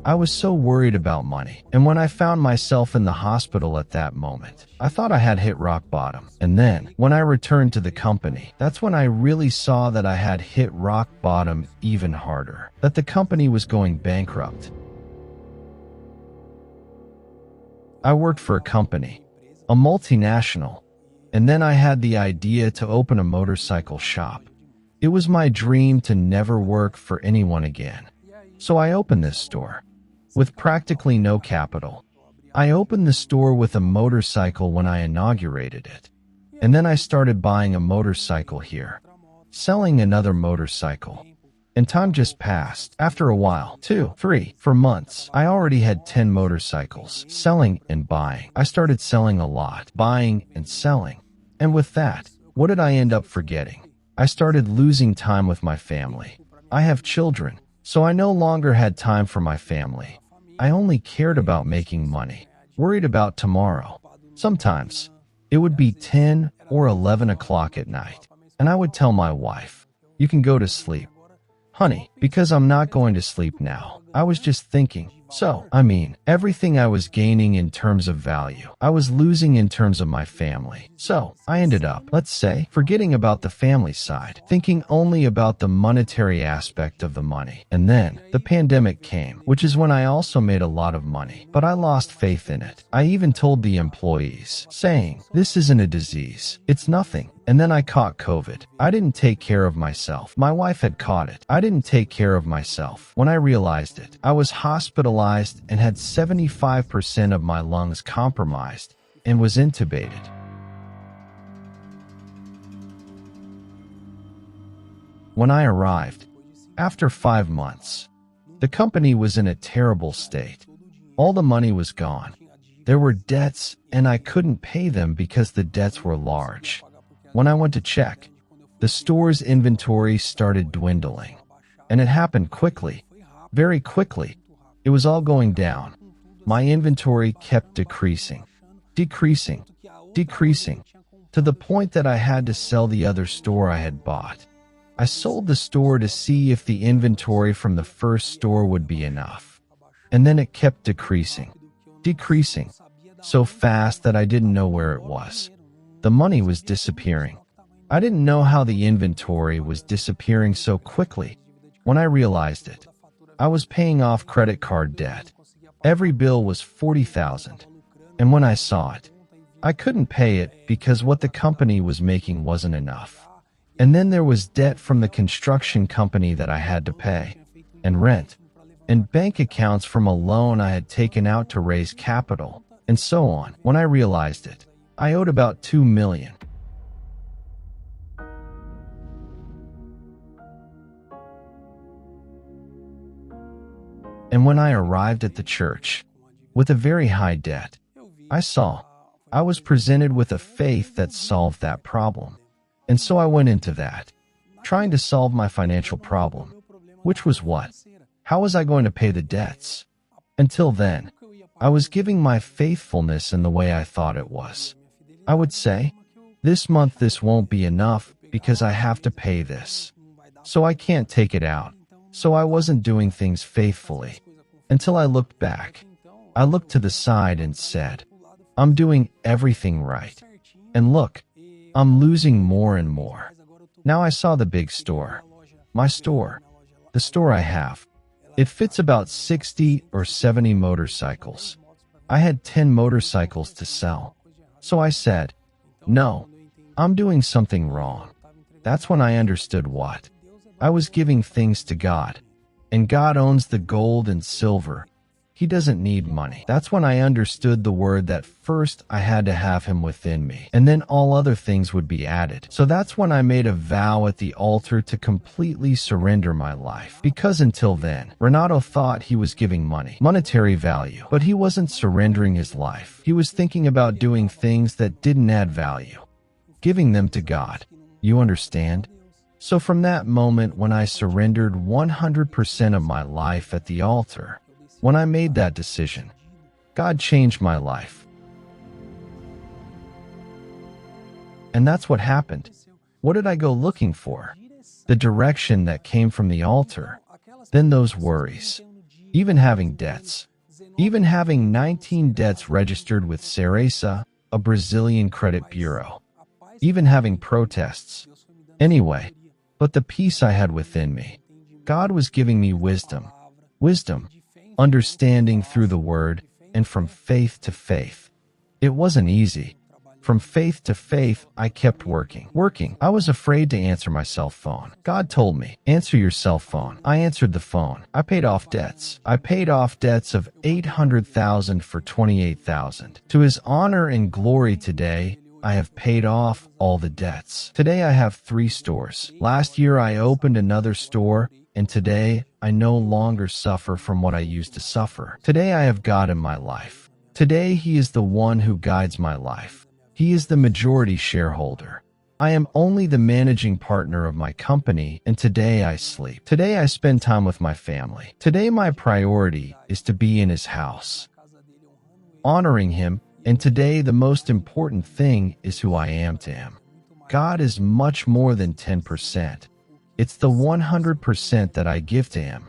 I was so worried about money. And when I found myself in the hospital at that moment, I thought I had hit rock bottom. And then, when I returned to the company, that's when I really saw that I had hit rock bottom even harder. That the company was going bankrupt. I worked for a company, a multinational, and then I had the idea to open a motorcycle shop. It was my dream to never work for anyone again. So I opened this store. With practically no capital. I opened the store with a motorcycle when I inaugurated it. And then I started buying a motorcycle here, selling another motorcycle. And time just passed. After a while, 2, 3, for months, I already had 10 motorcycles, selling and buying. I started selling a lot, buying and selling. And with that, what did I end up forgetting? I started losing time with my family. I have children, so I no longer had time for my family. I only cared about making money, worried about tomorrow. Sometimes, it would be 10 or 11 o'clock at night, and I would tell my wife, "You can go to sleep, honey, because I'm not going to sleep now." I was just thinking, everything I was gaining in terms of value, I was losing in terms of my family. So, I ended up, let's say, forgetting about the family side, thinking only about the monetary aspect of the money. And then, the pandemic came, which is when I also made a lot of money, but I lost faith in it. I even told the employees, saying, "This isn't a disease. It's nothing." And then I caught COVID. I didn't take care of myself. My wife had caught it. I didn't take care of myself. When I realized it, I was hospitalized and had 75% of my lungs compromised and was intubated. When I arrived, after 5 months, the company was in a terrible state. All the money was gone. There were debts, and I couldn't pay them because the debts were large. When I went to check, the store's inventory started dwindling. And it happened quickly, very quickly. It was all going down. My inventory kept decreasing, to the point that I had to sell the other store I had bought. I sold the store to see if the inventory from the first store would be enough. And then it kept decreasing, so fast that I didn't know where it was. The money was disappearing. I didn't know how the inventory was disappearing so quickly. When I realized it, I was paying off credit card debt. Every bill was $40,000. And when I saw it, I couldn't pay it because what the company was making wasn't enough. And then there was debt from the construction company that I had to pay, and rent, and bank accounts from a loan I had taken out to raise capital, and so on. When I realized it, I owed about $2 million. And when I arrived at the church, with a very high debt, I was presented with a faith that solved that problem. And so I went into that, trying to solve my financial problem, which was what? How was I going to pay the debts? Until then, I was giving my faithfulness in the way I thought it was. I would say, this month this won't be enough because I have to pay this. So I can't take it out. So I wasn't doing things faithfully. Until I looked back. I looked to the side and said, I'm doing everything right. And look, I'm losing more and more. Now I saw the big store. My store. The store I have. It fits about 60 or 70 motorcycles. I had 10 motorcycles to sell. So I said, no, I'm doing something wrong. That's when I understood what. I was giving things to God. And God owns the gold and silver. He doesn't need money. That's when I understood the word that first I had to have him within me, and then all other things would be added. So that's when I made a vow at the altar to completely surrender my life. Because until then, Renato thought he was giving money, monetary value, but he wasn't surrendering his life. He was thinking about doing things that didn't add value, giving them to God. You understand? So from that moment when I surrendered 100% of my life at the altar, when I made that decision, God changed my life. And that's what happened. What did I go looking for? The direction that came from the altar. Then those worries. even having debts, even having 19 debts registered with Serasa, a Brazilian credit bureau, even having protests. Anyway, but the peace I had within me. God was giving me wisdom, understanding through the word, and from faith to faith. It wasn't easy. From faith to faith, I kept working. I was afraid to answer my cell phone. God told me, answer your cell phone. I answered the phone. I paid off debts. I paid off debts of $800,000 for $28,000. To his honor and glory today, I have paid off all the debts. Today I have 3 stores. Last year I opened another store, and today I no longer suffer from what I used to suffer. Today I have God in my life. Today He is the one who guides my life. He is the majority shareholder. I am only the managing partner of my company, and today I sleep. Today I spend time with my family. Today my priority is to be in His house, honoring Him, and today the most important thing is who I am to Him. God is much more than 10%. It's the 100% that I give to Him.